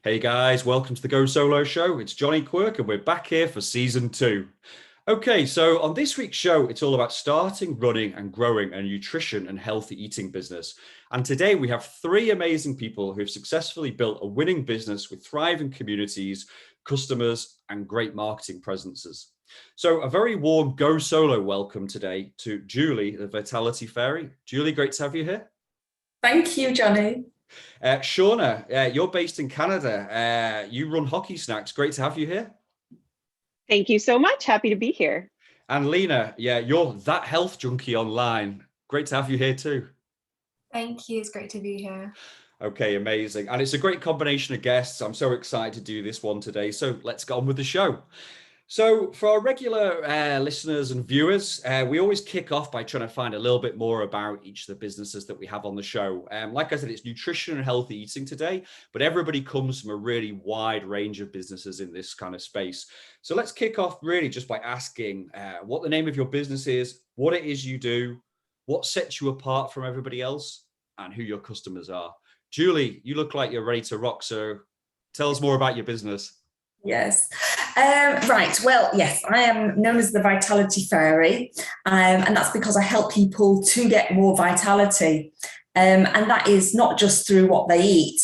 Hey guys, welcome to the Go Solo Show. It's Jonny Quirk and we're back here for season 2. Okay, so on this week's show, it's all about starting, running and growing a nutrition and healthy eating business. And today we have 3 amazing people who've successfully built a winning business with thriving communities, customers and great marketing presences. So a very warm Go Solo welcome today to Julie, the Vitality Fairy. Julie, great to have you here. Thank you, Jonny. Shauna, you're based in Canada. You run Hockey Snacks. Great to have you here. Thank you so much. Happy to be here. And Lena, you're that health junkie online. Great to have you here too. Thank you. It's great to be here. Okay, amazing. And it's a great combination of guests. I'm so excited to do this one today. So let's get on with the show. So for our regular listeners and viewers, we always kick off by trying to find a little bit more about each of the businesses that we have on the show. Like I said, it's nutrition and healthy eating today, but everybody comes from a really wide range of businesses in this kind of space. So let's kick off really just by asking what the name of your business is, what it is you do, what sets you apart from everybody else, and who your customers are. Julie, you look like you're ready to rock, so tell us more about your business. Yes. Right. Well, yes, I am known as the Vitality Fairy, and that's because I help people to get more vitality. And that is not just through what they eat.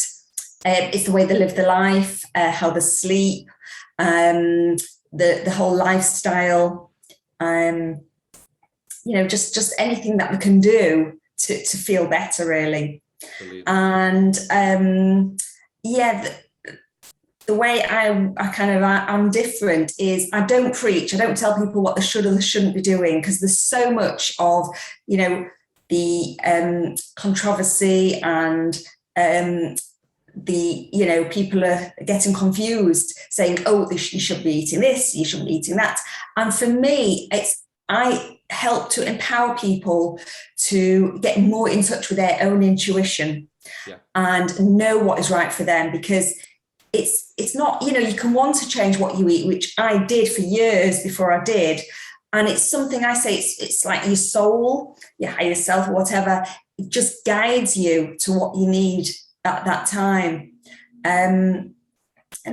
It's the way they live their life, how they sleep, the whole lifestyle, just anything that we can do to feel better, really. Brilliant. And the way I'm different is I don't preach. I don't tell people what they should or they shouldn't be doing, because there's so much of, the controversy and people are getting confused saying, oh, you should be eating this, you shouldn't be eating that. And for me, I help to empower people to get more in touch with their own intuition and know what is right for them, because it's not, you can want to change what you eat, which I did for years before I did. And it's something I say, it's like your soul, your higher self, or whatever, it just guides you to what you need at that time. And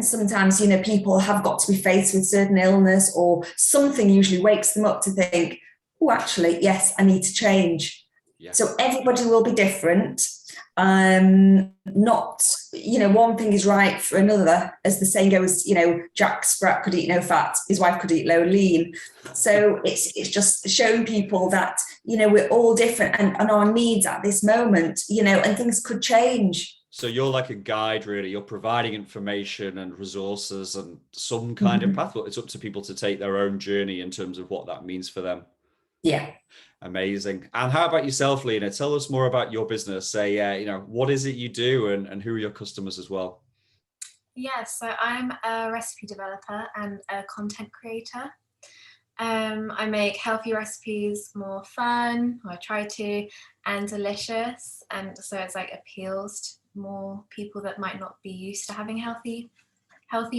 sometimes, people have got to be faced with certain illness or something usually wakes them up to think, oh, actually, yes, I need to change. Yeah. So everybody will be different. Not, one thing is right for another, as the saying goes, Jack Sprat could eat no fat, his wife could eat low lean. So it's just showing people that, we're all different and our needs at this moment, and things could change. So you're like a guide, really. You're providing information and resources and some kind of path. It's up to people to take their own journey in terms of what that means for them. Yeah. Amazing. And how about yourself, Lena? Tell us more about your business. Say, what is it you do and who are your customers as well? Yeah, so I'm a recipe developer and a content creator. I make healthy recipes more fun, or I try to, and delicious. And so it's like appeals to more people that might not be used to having healthy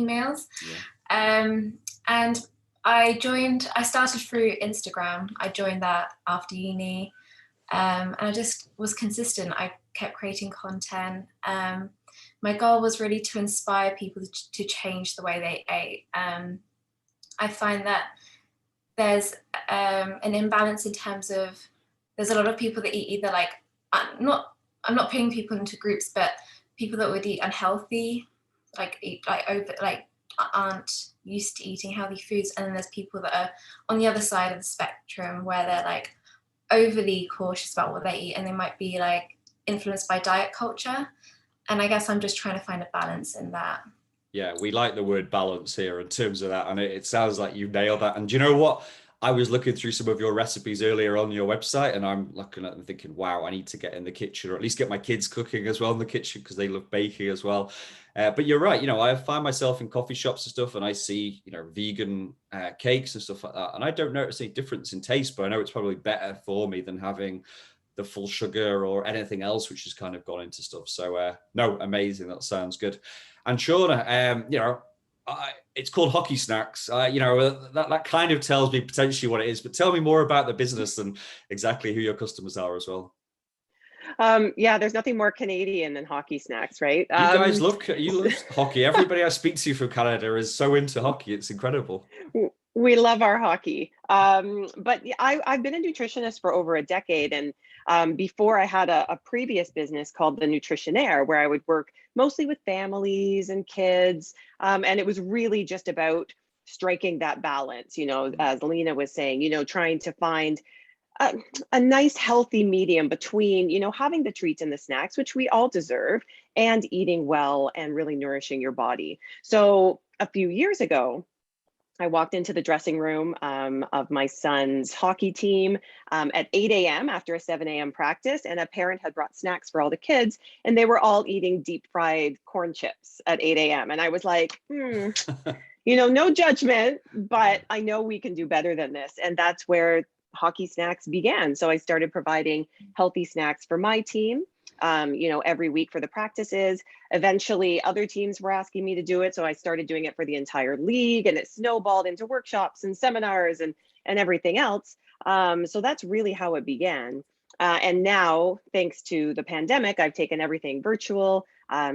meals. Yeah. And I started through Instagram. I joined that after uni, and I just was consistent. I kept creating content. My goal was really to inspire people to change the way they ate. I find that there's an imbalance in terms of, there's a lot of people that eat either I'm not putting people into groups, but people that would eat unhealthy, aren't used to eating healthy foods, and then there's people that are on the other side of the spectrum where they're overly cautious about what they eat, and they might be influenced by diet culture. And I guess I'm just trying to find a balance in that. Yeah, we like the word balance here in terms of that, and it sounds like you nailed that. And do you know what? I was looking through some of your recipes earlier on your website, and I'm looking at them thinking, wow, I need to get in the kitchen, or at least get my kids cooking as well in the kitchen, because they love baking as well. But you're right. I find myself in coffee shops and stuff, and I see, vegan cakes and stuff like that. And I don't notice any difference in taste, but I know it's probably better for me than having the full sugar or anything else, which has kind of gone into stuff. So no, amazing. That sounds good. And Shauna, it's called Hockey Snacks. That kind of tells me potentially what it is, but tell me more about the business and exactly who your customers are as well. Yeah, there's nothing more Canadian than hockey snacks, right? You guys love hockey. Everybody I speak to from Canada is so into hockey. It's incredible. We love our hockey. But yeah, I've been a nutritionist for over a decade. And before I had a previous business called The Nutritionaire, where I would work mostly with families and kids. And it was really just about striking that balance, as Lena was saying, trying to find a nice healthy medium between having the treats and the snacks, which we all deserve, and eating well and really nourishing your body. So a few years ago, I walked into the dressing room of my son's hockey team at 8 a.m. after a 7 a.m. practice, and a parent had brought snacks for all the kids, and they were all eating deep fried corn chips at 8 a.m. And I was like, no judgment, but I know we can do better than this. And that's where hockey snacks began. So I started providing healthy snacks for my team, every week for the practices. Eventually, other teams were asking me to do it. So I started doing it for the entire league, and it snowballed into workshops and seminars and everything else. So that's really how it began. And now, thanks to the pandemic, I've taken everything virtual.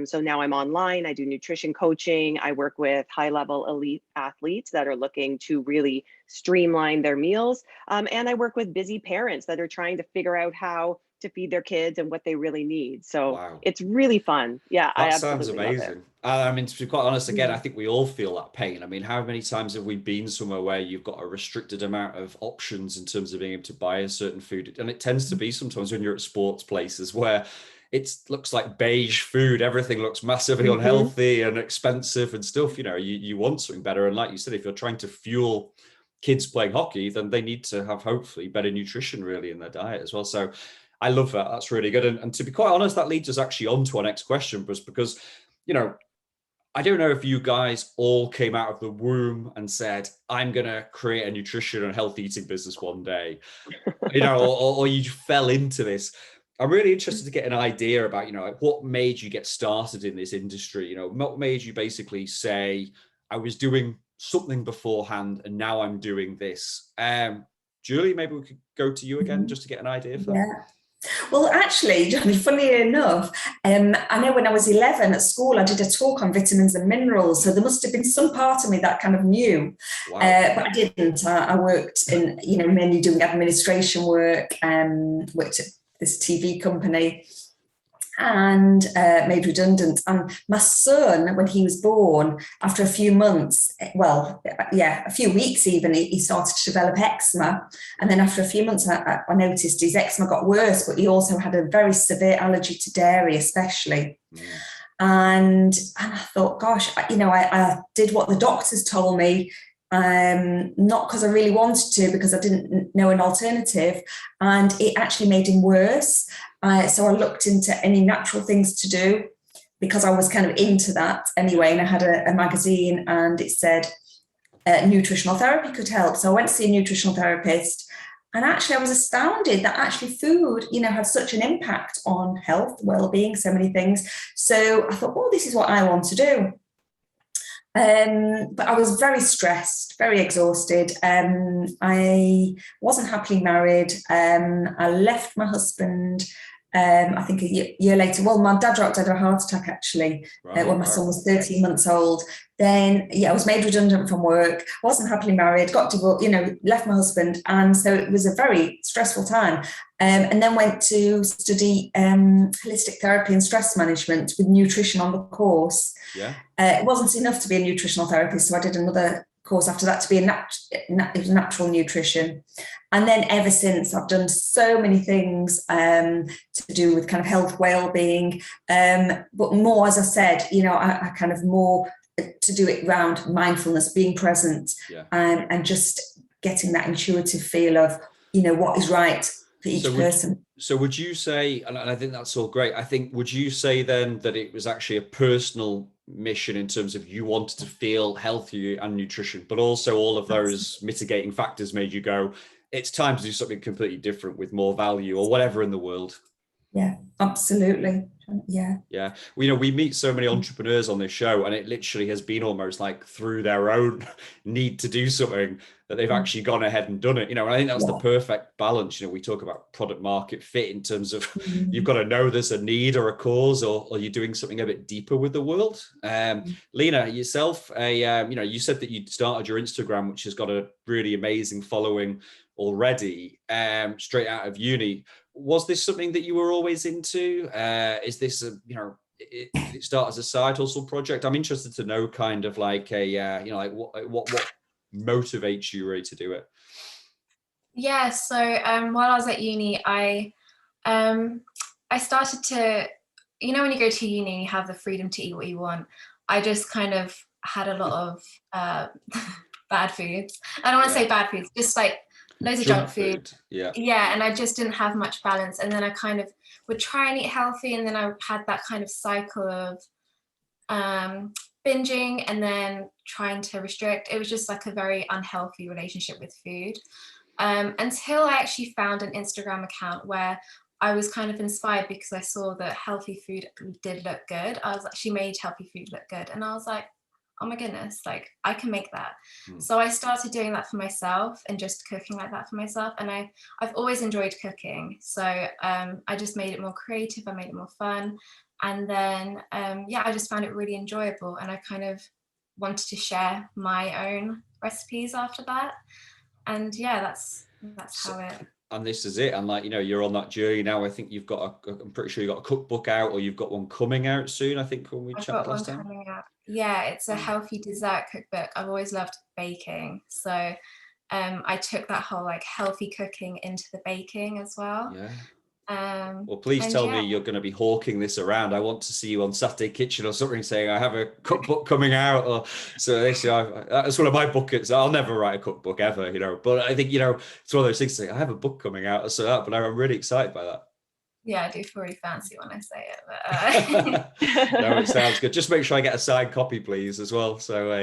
So now I'm online. I do nutrition coaching. I work with high-level elite athletes that are looking to really streamline their meals. And I work with busy parents that are trying to figure out how to feed their kids and what they really need. So Wow. It's really fun. Yeah, That I sounds absolutely love it. amazing. I mean, to be quite honest, again, I think we all feel that pain. I mean, how many times have we been somewhere where you've got a restricted amount of options in terms of being able to buy a certain food? And it tends to be sometimes when you're at sports places where it looks like beige food, everything looks massively unhealthy and expensive and stuff. You want something better. And like you said, if you're trying to fuel kids playing hockey, then they need to have hopefully better nutrition really in their diet as well. So I love that. That's really good. And to be quite honest, that leads us actually on to our next question, because, I don't know if you guys all came out of the womb and said, I'm going to create a nutrition and health eating business one day, or you fell into this. I'm really interested to get an idea about, like what made you get started in this industry? What made you basically say, I was doing something beforehand and now I'm doing this. Julie, maybe we could go to you again just to get an idea for that. Yeah. Well, actually, Jonny, funnily enough, I know when I was 11 at school, I did a talk on vitamins and minerals. So there must have been some part of me that kind of knew, Wow. but I didn't. I worked in, mainly doing administration work, worked at this TV company, and made redundant. And my son, when he was born, after a few months, a few weeks even, he started to develop eczema. And then after a few months, I noticed his eczema got worse, but he also had a very severe allergy to dairy, especially. And I thought, gosh, I did what the doctors told me, not because I really wanted to, because I didn't know an alternative, and it actually made him worse. So I looked into any natural things to do, because I was kind of into that anyway. And I had a magazine, and it said nutritional therapy could help. So I went to see a nutritional therapist, and actually I was astounded that actually food, had such an impact on health, well-being, so many things. So I thought, well, this is what I want to do. But I was very stressed, very exhausted. I wasn't happily married. I left my husband, I think a year later. Well, my dad dropped dead of a heart attack, actually, when my son was 13 months old. Then, I was made redundant from work, wasn't happily married, got divorced, left my husband. And so it was a very stressful time. And then went to study holistic therapy and stress management with nutrition on the course. Yeah. It wasn't enough to be a nutritional therapist, so I did another course after that to be natural nutrition. And then ever since, I've done so many things to do with kind of health, well-being, but more, as I said, I kind of more to do it around mindfulness, being present, and just getting that intuitive feel of, what is right for each person. So would you say, and I think that's all great, would you say then that it was actually a personal mission in terms of you wanted to feel healthy and nutrition, but also all of those mitigating factors made you go, it's time to do something completely different with more value or whatever in the world? Yeah, absolutely. Yeah. Yeah. We meet so many entrepreneurs on this show, and it literally has been almost like through their own need to do something that they've actually gone ahead and done it. And I think that's the perfect balance. We talk about product market fit in terms of you've got to know there's a need or a cause, or you're doing something a bit deeper with the world. Lena, yourself, you said that you started your Instagram, which has got a really amazing following already, straight out of uni. Was this something that you were always into? Is this did it start as a side hustle project? I'm interested to know kind of like what motivates you really to do it. Yeah, so while I was at uni, I started to, when you go to uni, you have the freedom to eat what you want. I just kind of had a lot of bad foods. I don't want to say bad foods, just like loads of junk food. Yeah, and I just didn't have much balance. And then I kind of would try and eat healthy, and then I had that kind of cycle of binging and then trying to restrict. It was just like a very unhealthy relationship with food. Until I actually found an Instagram account where I was kind of inspired because I saw that healthy food did look good. She made healthy food look good. And I was like, oh my goodness, like I can make that. So I started doing that for myself and just cooking like that for myself. And I've always enjoyed cooking. So I just made it more creative. I made it more fun. And then, I just found it really enjoyable. And I kind of wanted to share my own recipes after that. And that's how it. And this is it. And you're on that journey now. I think you've got I'm pretty sure you've got a cookbook out, or you've got one coming out soon. I think when we chatted last time. Coming out. Yeah, it's a healthy dessert cookbook. I've always loved baking, so I took that whole like healthy cooking into the baking as well. Yeah. Well, please tell me you're going to be hawking this around. I want to see you on Saturday Kitchen or something saying I have a cookbook coming out. Or so that's one of my buckets. I'll never write a cookbook ever, But I think it's one of those things. Like, I have a book coming out, but I'm really excited by that. Yeah, I do feel really fancy when I say it. But, No, it sounds good. Just make sure I get a signed copy, please, as well. So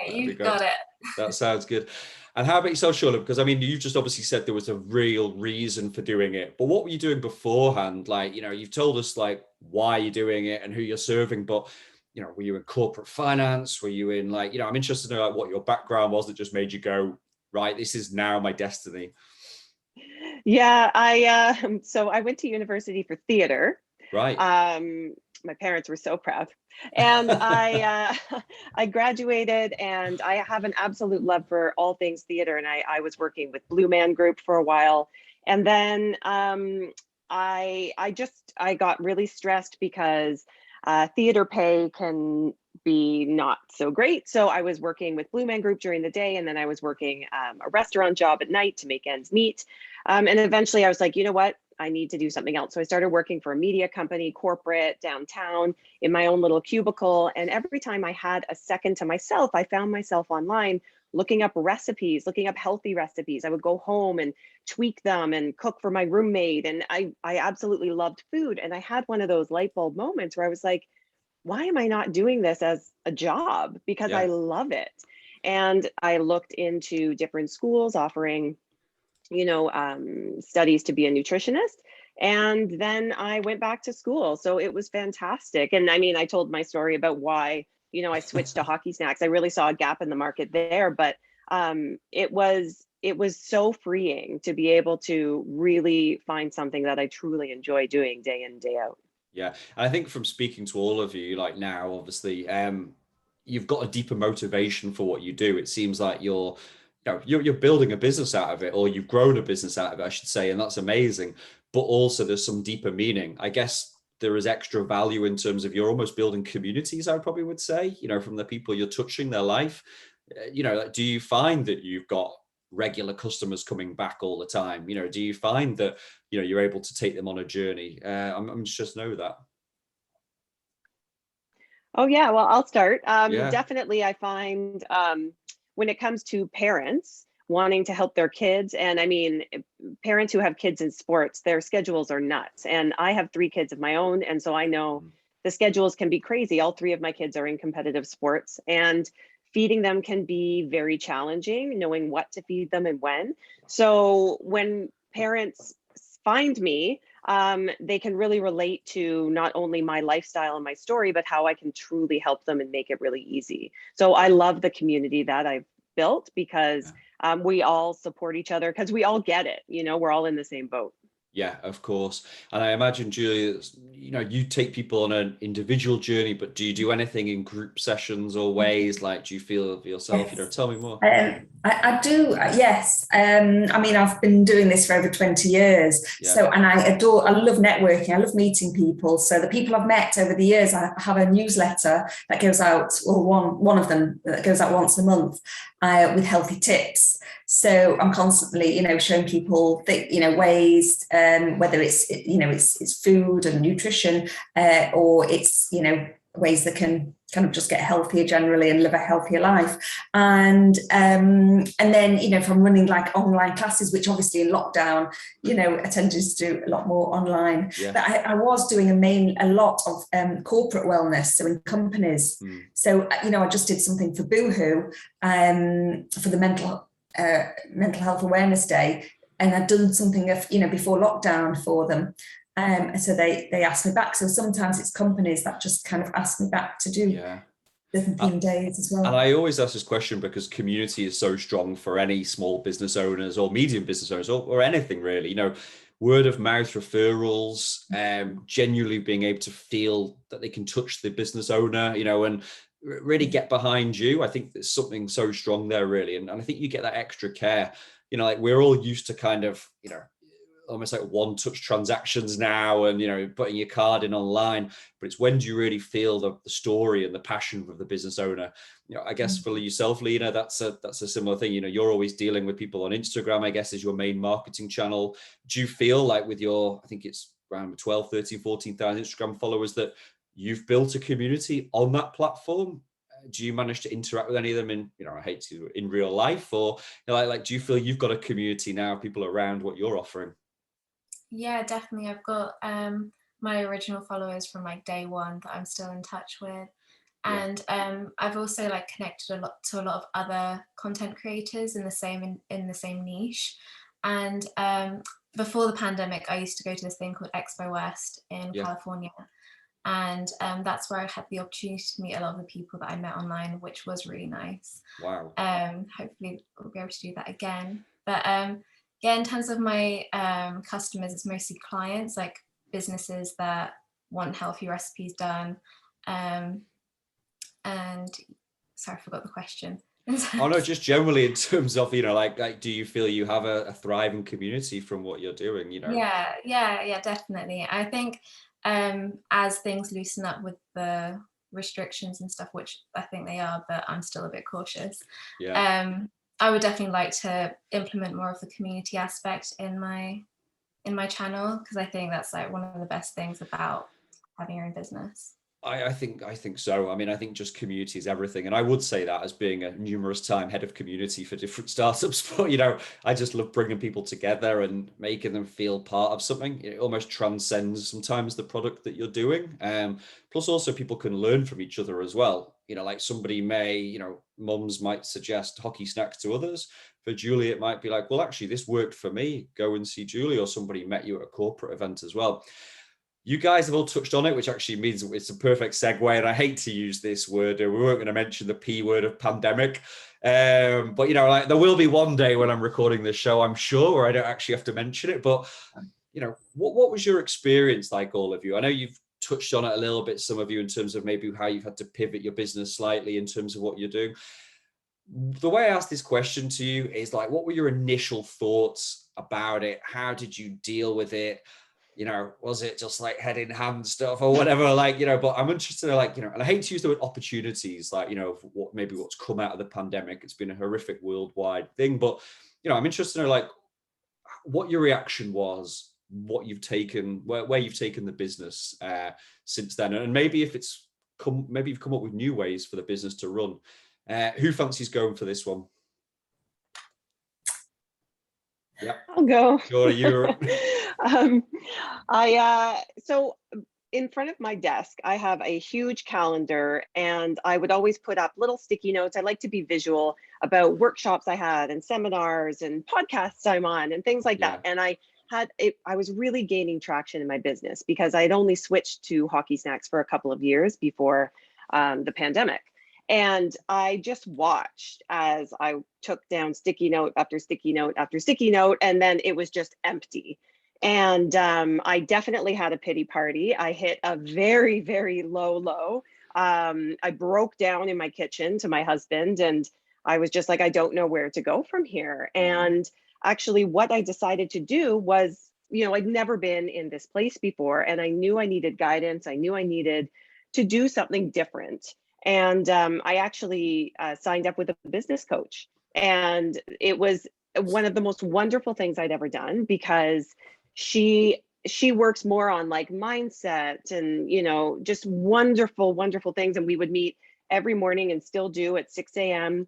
you've got it. That sounds good. And how about yourself, Charlotte? Because you've just obviously said there was a real reason for doing it, but what were you doing beforehand? You've told us why you're doing it and who you're serving, but were you in corporate finance? Were you in I'm interested to know what your background was that just made you go, right, this is now my destiny. Yeah, so I went to university for theater. Right. My parents were so proud. And I graduated, and I have an absolute love for all things theater. And I was working with Blue Man Group for a while. And then I got really stressed because theater pay can be not so great. So I was working with Blue Man Group during the day, and then I was working a restaurant job at night to make ends meet. And eventually I was like, you know what? I need to do something else. So I started working for a media company, corporate, downtown, in my own little cubicle. And every time I had a second to myself, I found myself online looking up recipes, looking up healthy recipes. I would go home and tweak them and cook for my roommate. And I absolutely loved food. And I had one of those light bulb moments where I was like, why am I not doing this as a job? Because I love it. And I looked into different schools offering studies to be a nutritionist. And then I went back to school. So it was fantastic. And I told my story about why, I switched to hockey snacks. I really saw a gap in the market there, but it was so freeing to be able to really find something that I truly enjoy doing day in, day out. Yeah. And I think from speaking to all of you, now, obviously, you've got a deeper motivation for what you do. It seems like you're building a business out of it, or you've grown a business out of it, I should say, and that's amazing. But also there's some deeper meaning. I guess there is extra value in terms of you're almost building communities, I probably would say, from the people you're touching their life. Do you find that you've got regular customers coming back all the time? Do you find that, you're able to take them on a journey? I'm just know that. Oh, yeah. Well, I'll start. Definitely, I find when it comes to parents wanting to help their kids, and parents who have kids in sports, their schedules are nuts. And I have 3 kids of my own. And so I know the schedules can be crazy. All 3 of my kids are in competitive sports, and feeding them can be very challenging, knowing what to feed them and when. So when parents find me, they can really relate to not only my lifestyle and my story, but how I can truly help them and make it really easy. So I love the community that I've built, because we all support each other, because we all get it. You know, we're all in the same boat. Yeah, of course. And I imagine, Julia, you know, you take people on an individual journey, but do you do anything in group sessions or ways? Like, do you feel for yourself? You know, tell me more. I do, yes. I mean, I've been doing this for over 20 years. Yeah. So, and I love networking. I love meeting people. So the people I've met over the years, I have a newsletter that goes out, or one of them that goes out once a month with healthy tips. So I'm constantly, you know, showing people, you know, ways, whether it's, you know, it's food and nutrition, or it's, you know, ways that can kind of just get healthier generally and live a healthier life. And then, you know, if I'm running like online classes, which obviously in lockdown, you know, I tended to do a lot more online. Yeah. But I was doing a lot of corporate wellness, so in companies. So, you know, I just did something for Boohoo for the mental health awareness day, and I'd done something before lockdown for them. So they asked me back. So sometimes it's companies that just kind of ask me back to do different theme days as well. And I always ask this question because community is so strong for any small business owners or medium business owners, or anything really. You know, word of mouth referrals, genuinely being able to feel that they can touch the business owner, you know, and really get behind you. I think there's something so strong there, really. And I think you get that extra care. You know, like we're all used to kind of, you know, almost like one-touch transactions now, and, you know, putting your card in online. But it's when do you really feel the story and the passion of the business owner? You know, I guess for yourself, Lena, that's a similar thing. You know, you're always dealing with people on Instagram, I guess, is your main marketing channel. Do you feel like with your, I think it's around 12, 13, 14,000 Instagram followers, that you've built a community on that platform? Do you manage to interact with any of them in, you know, I hate to, in real life, or, you know, like do you feel you've got a community now, people around what you're offering? Yeah, definitely. I've got my original followers from like day one that I'm still in touch with. And I've also like connected to a lot of other content creators in the same niche. And before the pandemic, I used to go to this thing called Expo West in California. And that's where I had the opportunity to meet a lot of the people that I met online, which was really nice. Wow. Hopefully we'll be able to do that again. But yeah, in terms of my customers, it's mostly clients, like businesses that want healthy recipes done. And sorry, I forgot the question. Oh no, just generally in terms of, you know, like do you feel you have a thriving community from what you're doing, you know? Yeah, definitely. I think as things loosen up with the restrictions and stuff, which I think they are, but I'm still a bit cautious. I would definitely like to implement more of the community aspect in my channel, because I think that's like one of the best things about having your own business. I think so. I mean, I think just community is everything. And I would say that as being a numerous time head of community for different startups, but, you know, I just love bringing people together and making them feel part of something. It almost transcends sometimes the product that you're doing. Plus also people can learn from each other as well. You know, like somebody may, you know, mums might suggest hockey snacks to others. For Julie, it might be like, well, actually this worked for me. Go and see Julie, or somebody met you at a corporate event as well. You guys have all touched on it, which actually means it's a perfect segue. And I hate to use this word. We weren't going to mention the P word of pandemic. But, you know, like there will be one day when I'm recording this show, I'm sure, where I don't actually have to mention it. But, you know, what was your experience like, all of you? I know you've touched on it a little bit, some of you, in terms of maybe how you've had to pivot your business slightly in terms of what you're doing. The way I asked this question to you is like, what were your initial thoughts about it? How did you deal with it? You know, was it just like head in hand stuff or whatever? Like, you know, but I'm interested in, like, you know, and I hate to use the word opportunities, like, you know, what's come out of the pandemic. It's been a horrific worldwide thing, but, you know, I'm interested in like what your reaction was, what you've taken, where you've taken the business since then, and maybe if it's maybe you've come up with new ways for the business to run. Who fancies going for this one? Yeah, I'll go. Sure, you're. So in front of my desk, I have a huge calendar, and I would always put up little sticky notes. I like to be visual about workshops I had and seminars and podcasts I'm on and things like that. And I I was really gaining traction in my business because I had only switched to hockey snacks for a couple of years before the pandemic. And I just watched as I took down sticky note after sticky note after sticky note, and then it was just empty. And I definitely had a pity party. I hit a very, very low. I broke down in my kitchen to my husband, and I was just like, I don't know where to go from here. And actually, what I decided to do was, I'd never been in this place before, and I knew I needed guidance. I knew I needed to do something different. And I actually signed up with a business coach. And it was one of the most wonderful things I'd ever done, because she works more on like mindset and, just wonderful things. And we would meet every morning, and still do, at 6 a.m.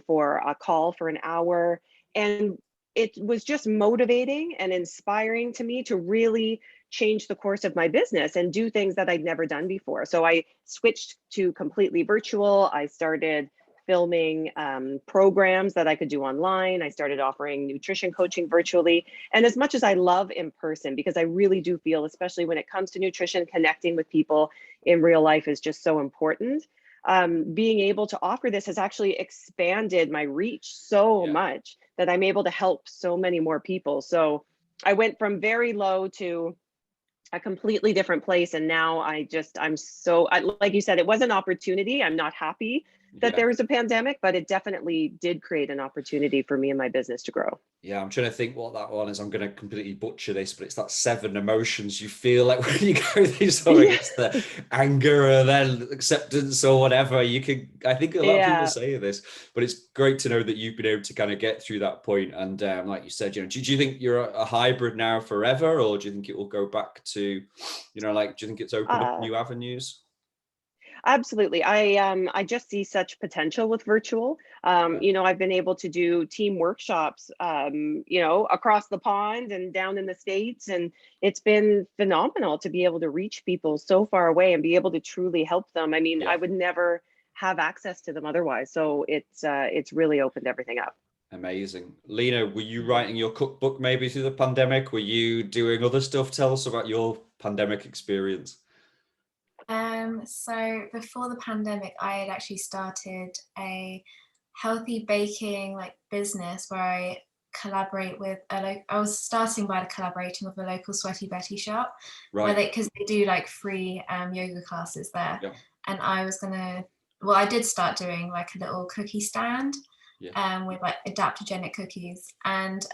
For a call for an hour. And it was just motivating and inspiring to me to really change the course of my business and do things that I'd never done before. So I switched to completely virtual. I started filming programs that I could do online. I started offering nutrition coaching virtually. And as much as I love in person, because I really do feel, especially when it comes to nutrition, connecting with people in real life is just so important. Being able to offer this has actually expanded my reach so much that I'm able to help so many more people. So I went from very low to a completely different place. And now I'm so, like you said, it was an opportunity. I'm not happy that there was a pandemic, but it definitely did create an opportunity for me and my business to grow. Yeah, I'm trying to think what that one is. I'm going to completely butcher this, but it's that 7 emotions you feel like when you go through something. It's the anger and then acceptance or whatever. I think a lot of people say this, but it's great to know that you've been able to kind of get through that point. And like you said, do you think you're a hybrid now forever, or do you think it will go back to, do you think it's opened up new avenues? Absolutely. I just see such potential with virtual. I've been able to do team workshops, across the pond and down in the States. And it's been phenomenal to be able to reach people so far away and be able to truly help them. I mean, I would never have access to them otherwise. So it's really opened everything up. Amazing. Lena, were you writing your cookbook maybe through the pandemic? Were you doing other stuff? Tell us about your pandemic experience. So before the pandemic, I had actually started a healthy baking business where I collaborate with I was starting by collaborating with a local Sweaty Betty shop, right? Because they do free yoga classes there, and I did start doing a little cookie stand, with adaptogenic cookies, and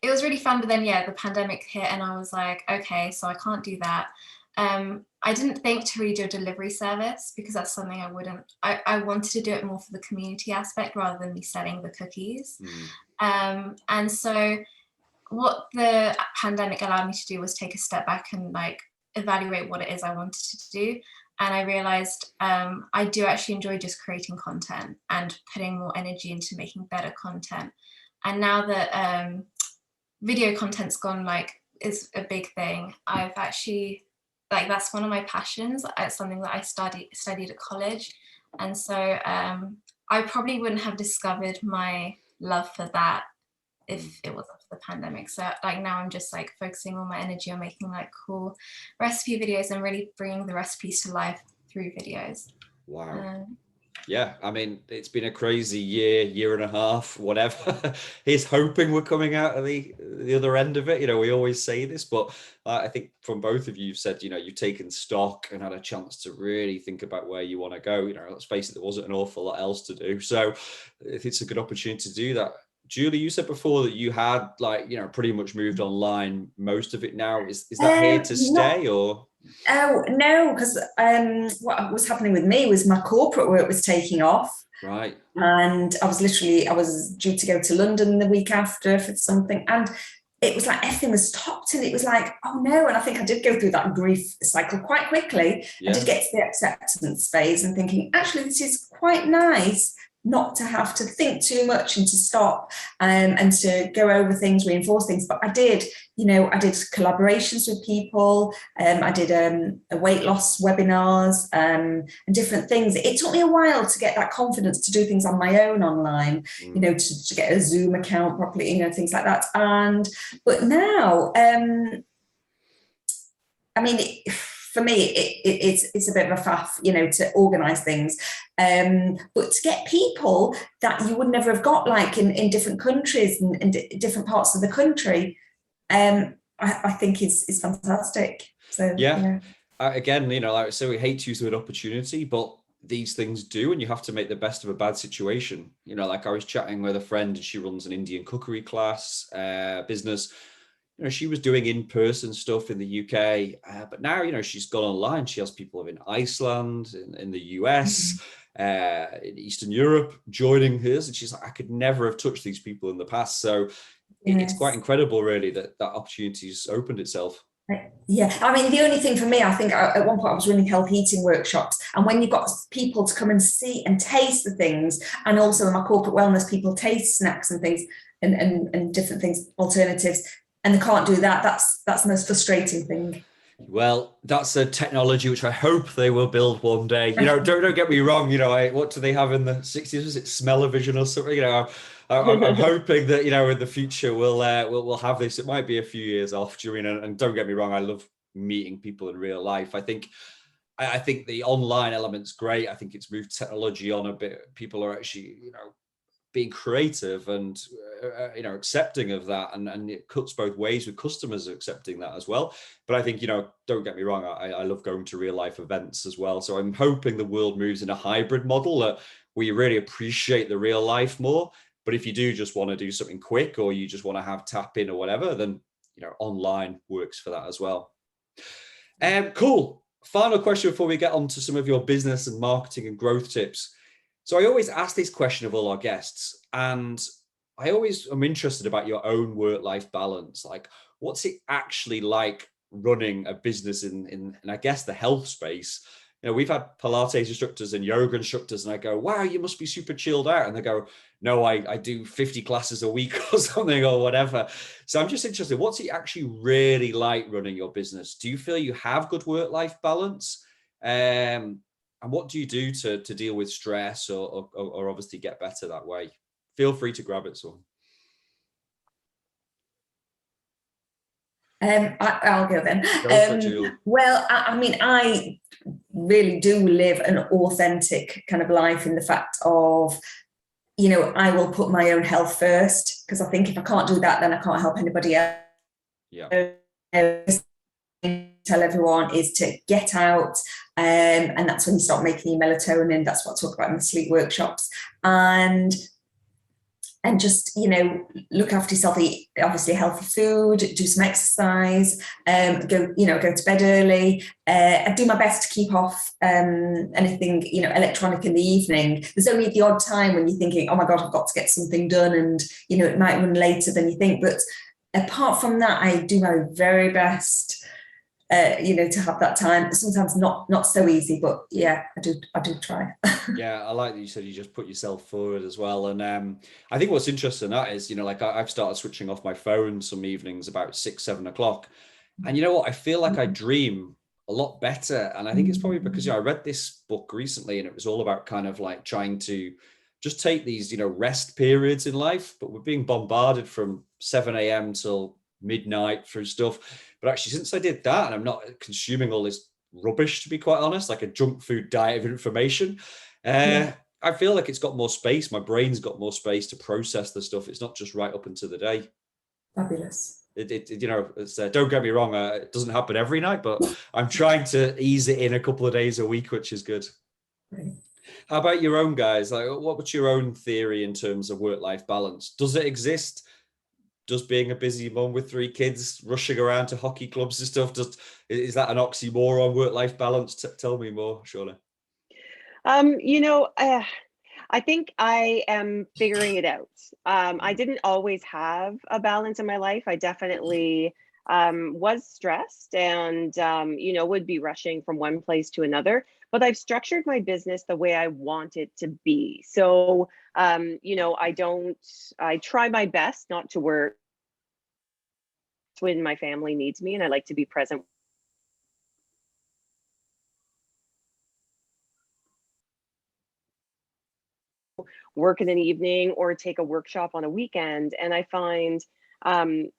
it was really fun. But then the pandemic hit, and I was like, okay, so I can't do that. I didn't think to really do a delivery service because that's something I wanted to do it more for the community aspect rather than me selling the cookies. And so what the pandemic allowed me to do was take a step back and evaluate what it is I wanted to do. And I realized I do actually enjoy just creating content and putting more energy into making better content. And now that video content's gone is a big thing, I've actually that's one of my passions. It's something that I studied at college. And so I probably wouldn't have discovered my love for that if it wasn't for the pandemic. So now I'm just focusing all my energy on making cool recipe videos and really bringing the recipes to life through videos. Wow. Yeah, I mean, it's been a crazy year and a half, whatever. He's hoping we're coming out of the other end of it. We always say this, but I think from both of you, you've said, you've taken stock and had a chance to really think about where you want to go. Let's face it, there wasn't an awful lot else to do. So it's a good opportunity to do that. Julie, you said before that you had pretty much moved online, most of it now. Is that here to stay or? Oh, no, because what was happening with me was my corporate work was taking off. Right. And I was due to go to London the week after for something. And it was everything was stopped. And it was oh no. And I think I did go through that grief cycle quite quickly. I did get to the acceptance phase and thinking, actually, this is quite nice not to have to think too much and to stop and to go over things, reinforce things. But I did, I did collaborations with people. I did a weight loss webinars and different things. It took me a while to get that confidence to do things on my own online, to get a Zoom account properly, things like that. But now, for me, it's a bit of a faff, to organise things. But to get people that you would never have got, like in different countries and different parts of the country, I think is fantastic. So yeah. Again, like I say, we hate to use the word opportunity, but these things do, and you have to make the best of a bad situation. Like I was chatting with a friend, and she runs an Indian cookery class business. She was doing in-person stuff in the UK, but now, she's gone online. She has people in Iceland, in the US, in Eastern Europe joining hers. And she's like, I could never have touched these people in the past. So it's quite incredible, really, that opportunity's opened itself. Yeah, the only thing for me, I think at one point I was running health eating workshops, and when you've got people to come and see and taste the things, and also in my corporate wellness, people taste snacks and things and different things, alternatives, and they can't do that. That's the most frustrating thing. Well, that's a technology which I hope they will build one day. Don't get me wrong. What do they have in the 60s? Was it smell-o-vision or something? I'm hoping that in the future we'll have this. It might be a few years off, do you mean? And don't get me wrong, I love meeting people in real life. I think the online element's great. I think it's moved technology on a bit. People are actually being creative and accepting of that, and it cuts both ways with customers accepting that as well. But I think don't get me wrong, I love going to real life events as well. So I'm hoping the world moves in a hybrid model that we really appreciate the real life more. But if you do just want to do something quick, or you just want to have tap in or whatever, then online works for that as well. Cool. Final question before we get on to some of your business and marketing and growth tips. So I always ask this question of all our guests, and I always am interested about your own work-life balance. Like, what's it actually like running a business in I guess the health space? We've had Pilates instructors and yoga instructors, and I go, wow, you must be super chilled out. And they go, no, I do 50 classes a week or something or whatever. So I'm just interested, what's it actually really like running your business? Do you feel you have good work-life balance? And what do you do to deal with stress or obviously get better that way? Feel free to grab it, son. I'll go then. Well, I really do live an authentic kind of life in the fact of, I will put my own health first, because I think if I can't do that, then I can't help anybody else. Yeah. Tell everyone is to get out, and that's when you start making your melatonin. That's what I talk about in the sleep workshops, and just look after yourself, eat obviously healthy food, do some exercise, go to bed early. I do my best to keep off anything electronic in the evening. There's only the odd time when you're thinking, oh my god, I've got to get something done, and it might run later than you think, but apart from that, I do my very best to have that time. Sometimes not so easy, but yeah, I do try. Yeah, I like that you said you just put yourself forward as well. And I think what's interesting that is, like I've started switching off my phone some evenings about 6-7 o'clock. And you know what? I feel like I dream a lot better. And I think it's probably because I read this book recently, and it was all about kind of like trying to just take these, rest periods in life, but we're being bombarded from 7 a.m. till midnight through stuff. But actually, since I did that, and I'm not consuming all this rubbish, to be quite honest, like a junk food diet of information, I feel like it's got more space. My brain's got more space to process the stuff. It's not just right up into the day. Fabulous. Don't get me wrong, it doesn't happen every night, but I'm trying to ease it in a couple of days a week, which is good. Right. How about your own, guys? Like, what's your own theory in terms of work-life balance? Does it exist? Does being a busy mum with 3 kids, rushing around to hockey clubs and stuff, is that an oxymoron, work-life balance? Tell me more, Shauna. I think I am figuring it out. I didn't always have a balance in my life. I definitely was stressed and, you know, would be rushing from one place to another, but I've structured my business the way I want it to be. So, you know, I try my best not to work when my family needs me, and I like to be present. Work in an evening or take a workshop on a weekend. And I find um,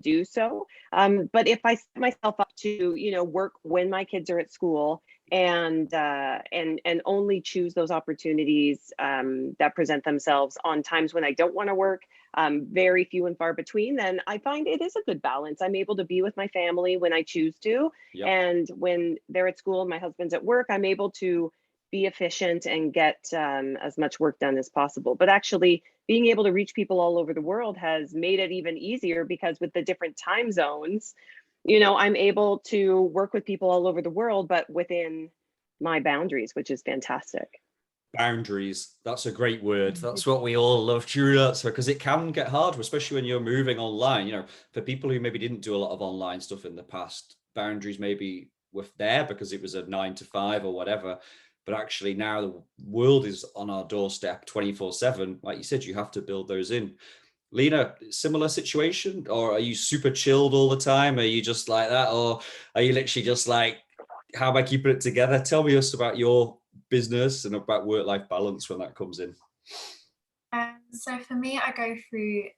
do so. But if I set myself up to, you know, work when my kids are at school and only choose those opportunities that present themselves on times when I don't want to work, very few and far between, then I find it is a good balance. I'm able to be with my family when I choose to. Yep. And when they're at school, my husband's at work, I'm able to be efficient and get as much work done as possible. But actually, being able to reach people all over the world has made it even easier, because with the different time zones, you know, I'm able to work with people all over the world, but within my boundaries, which is fantastic. Boundaries. That's a great word. That's what we all love. True, that's because it can get hard, especially when you're moving online. You know, for people who maybe didn't do a lot of online stuff in the past, boundaries maybe were there because it was a 9 to 5 or whatever. But actually now the world is on our doorstep 24/7. Like you said, you have to build those in. Lena, similar situation, or are you super chilled all the time? Are you just like that, or are you literally just like, how am I keeping it together? Tell me us about your business and about work-life balance when that comes in. So for me, I go through,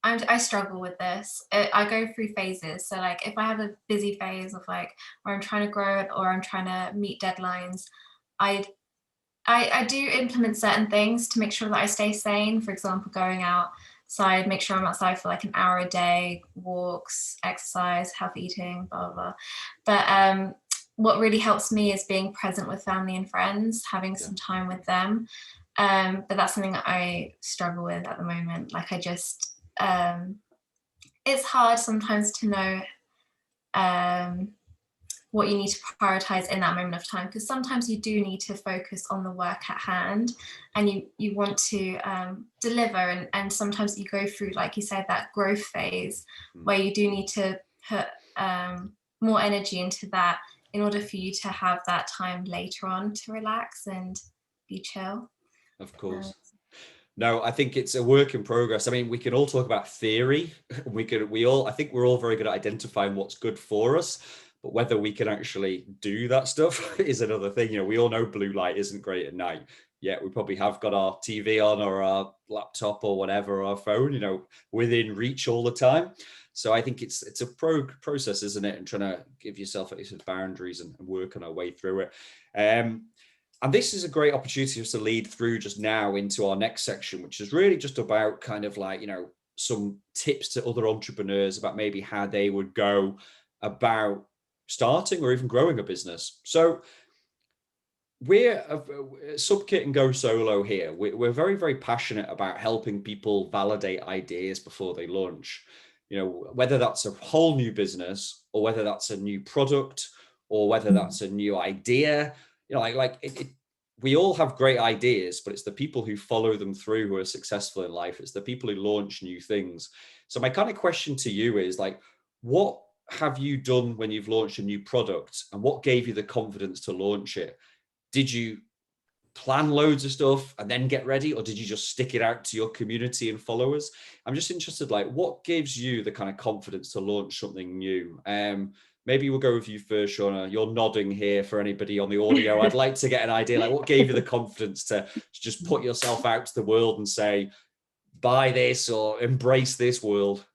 I struggle with this. I go through phases. So like if I have a busy phase of like where I'm trying to grow or I'm trying to meet deadlines, I I do implement certain things to make sure that I stay sane. For example, going outside, make sure I'm outside for like an hour a day, walks, exercise, healthy eating, blah, blah, blah. But what really helps me is being present with family and friends, having some time with them. But that's something that I struggle with at the moment. Like I just, it's hard sometimes to know what you need to prioritize in that moment of time, because sometimes you do need to focus on the work at hand and you want to deliver, and sometimes you go through, like you said, that growth phase where you do need to put more energy into that in order for you to have that time later on to relax and be chill. Of course. No, I think it's a work in progress. I mean, we can all talk about theory. I think we're all very good at identifying what's good for us, but whether we can actually do that stuff is another thing. You know, we all know blue light isn't great at night. Yet we probably have got our TV on or our laptop or whatever, or our phone, you know, within reach all the time. So I think it's a process, isn't it? And trying to give yourself boundaries and working our way through it. And this is a great opportunity for us to lead through just now into our next section, which is really just about kind of like, you know, some tips to other entrepreneurs about maybe how they would go about starting or even growing a business. So we're Subkit and Go Solo here. We're very, very passionate about helping people validate ideas before they launch. You know, whether that's a whole new business or whether that's a new product or whether that's a new idea. You know, we all have great ideas, but it's the people who follow them through who are successful in life. It's the people who launch new things. So my kind of question to you is like, what have you done when you've launched a new product, and what gave you the confidence to launch it? Did you plan loads of stuff and then get ready, or did you just stick it out to your community and followers? I'm just interested, like, what gives you the kind of confidence to launch something new? Maybe we'll go with you first, Shauna. You're nodding here for anybody on the audio. I'd like to get an idea, like, what gave you the confidence to just put yourself out to the world and say, buy this or embrace this world?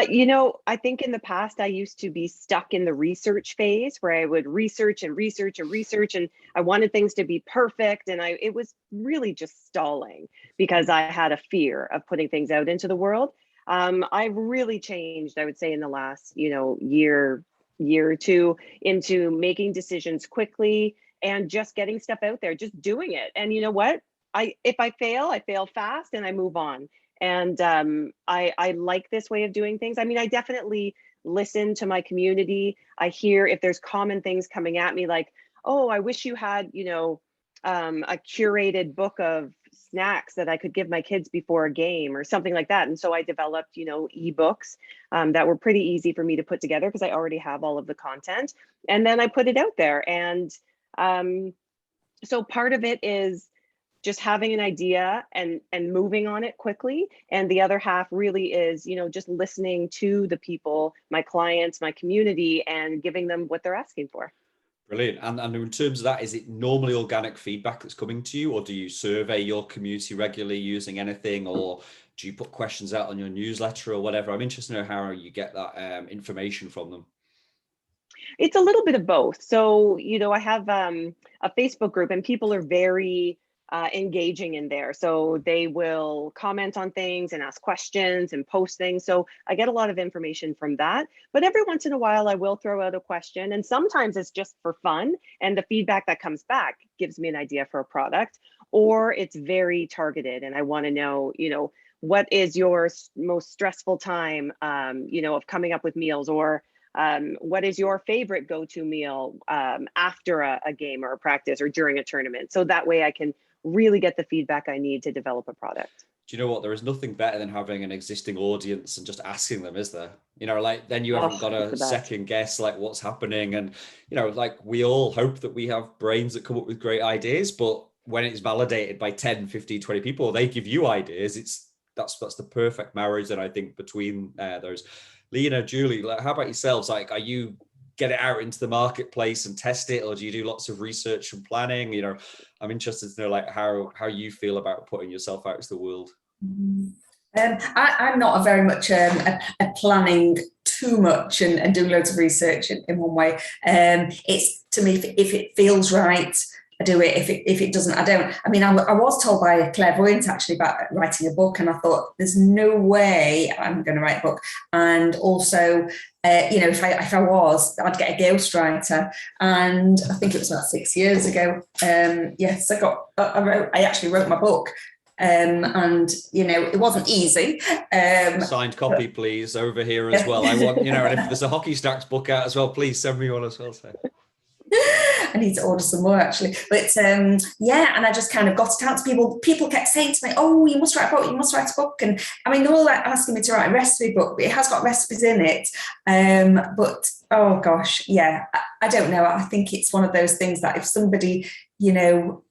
You know, I think in the past I used to be stuck in the research phase where I would research and research and research, and I wanted things to be perfect, and it was really just stalling because I had a fear of putting things out into the world. I've really changed, I would say, in the last, you know, year or two, into making decisions quickly and just getting stuff out there, just doing it. And you know what? If I fail fast and I move on. And I like this way of doing things. I mean, I definitely listen to my community. I hear if there's common things coming at me, like, oh, I wish you had, you know, a curated book of snacks that I could give my kids before a game or something like that. And so I developed, ebooks that were pretty easy for me to put together because I already have all of the content. And then I put it out there. And so part of it is just having an idea and moving on it quickly. And the other half really is, just listening to the people, my clients, my community, and giving them what they're asking for. Brilliant. And in terms of that, is it normally organic feedback that's coming to you, or do you survey your community regularly using anything, or do you put questions out on your newsletter or whatever? I'm interested to know how you get that information from them. It's a little bit of both. So, I have a Facebook group, and people are very engaging in there. So they will comment on things and ask questions and post things. So I get a lot of information from that. But every once in a while, I will throw out a question. And sometimes it's just for fun. And the feedback that comes back gives me an idea for a product, or it's very targeted. And I want to know, what is your most stressful time, of coming up with meals, or what is your favorite go-to meal after a game or a practice or during a tournament? So that way I can really get the feedback I need to develop a product. Do you know what? There is nothing better than having an existing audience and just asking them, is there? Then you haven't got to second guess like what's happening. And, we all hope that we have brains that come up with great ideas, but when it's validated by 10, 15, 20 people, they give you ideas. That's the perfect marriage. And I think between those. Lena, Julie, how about yourselves? Are you get it out into the marketplace and test it, or do you do lots of research and planning? I'm interested to know how you feel about putting yourself out to the world. I'm not a very much a planning too much and doing loads of research in one way. It's, to me, if it feels right, I do it. If it doesn't, I don't. I mean, I was told by a clairvoyant actually about writing a book, and I thought, there's no way I'm going to write a book. And also, if I was, I'd get a ghostwriter. And I think it was about 6 years ago. Yes, I actually wrote my book. And it wasn't easy. Signed copy, please, over here as well. I want, and if there's a Hockey Stacks book out as well, please send me one as well. So. I need to order some more actually, but and I just kind of got it out to people. People kept saying to me, "Oh, you must write a book. You must write a book." And I mean, they're all like asking me to write a recipe book, but it has got recipes in it. But oh gosh, yeah, I don't know. I think it's one of those things that if somebody, well,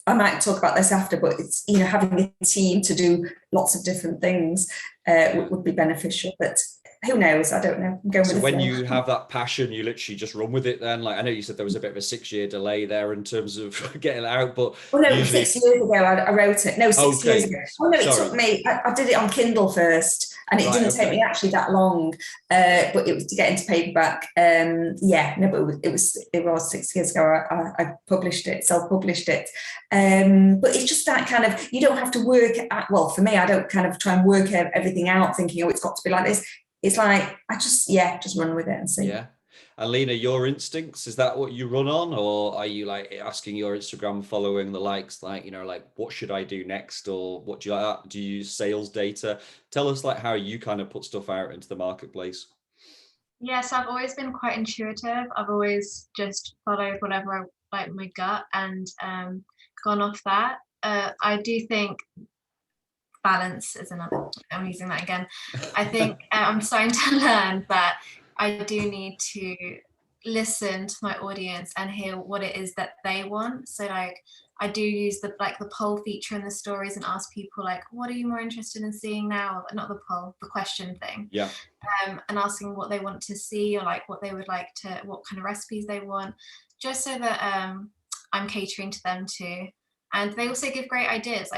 I might talk about this after, but it's having a team to do lots of different things would be beneficial, but. Who knows? I don't know. I'm going so when you have that passion, you literally just run with it then? I know you said there was a bit of a 6-year delay there in terms of getting it out, but... Oh, no, usually... 6 years ago I wrote it. No, 6 years ago. Oh, no, it took me... I did it on Kindle first, and it didn't take me actually that long, but it was to get into paperback. But it was 6 years ago I published it, self-published it. But it's just that kind of... You don't have to work... for me, I don't kind of try and work everything out thinking, it's got to be like this. It's like, I just run with it and see. Yeah. And Lena, your instincts, is that what you run on? Or are you asking your Instagram following the likes, what should I do next? Or what do you use sales data? Tell us how you kind of put stuff out into the marketplace. Yes, I've always been quite intuitive. I've always just followed whatever my gut and gone off that. I do think balance is another, I'm using that again. I think I'm starting to learn that I do need to listen to my audience and hear what it is that they want. So I do use the poll feature in the stories and ask people what are you more interested in seeing now? Not the poll, the question thing. Yeah. And asking what they want to see, or what they would like to, what kind of recipes they want, just so that I'm catering to them too. And they also give great ideas.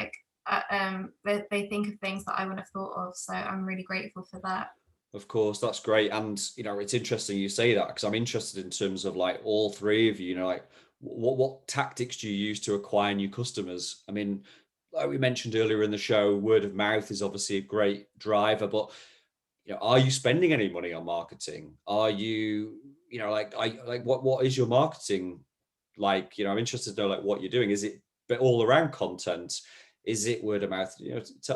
They think of things that I wouldn't have thought of, so I'm really grateful for that. Of course, that's great. And it's interesting you say that, because I'm interested in terms of all three of you, what tactics do you use to acquire new customers? I mean, like we mentioned earlier in the show, word of mouth is obviously a great driver, but are you spending any money on marketing? Are you what is your marketing like? I'm interested to know what you're doing. Is it all around content? Is it word of mouth?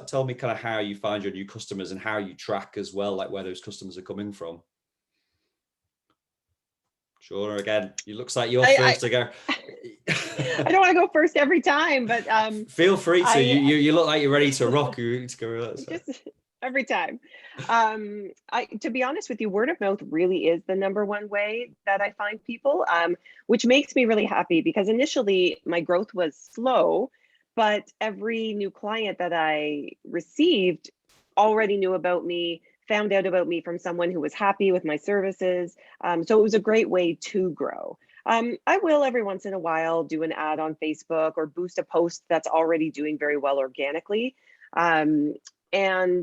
Tell me kind of how you find your new customers and how you track as well, where those customers are coming from. Sure. Again, it looks like you're first to go. I don't want to go first every time, but feel free to. You look like you're ready to rock. You need to go. Just every time. To be honest with you, word of mouth really is the number one way that I find people, which makes me really happy, because initially my growth was slow, but every new client that I received already knew about me, found out about me from someone who was happy with my services. So it was a great way to grow. I will every once in a while do an ad on Facebook or boost a post that's already doing very well organically. And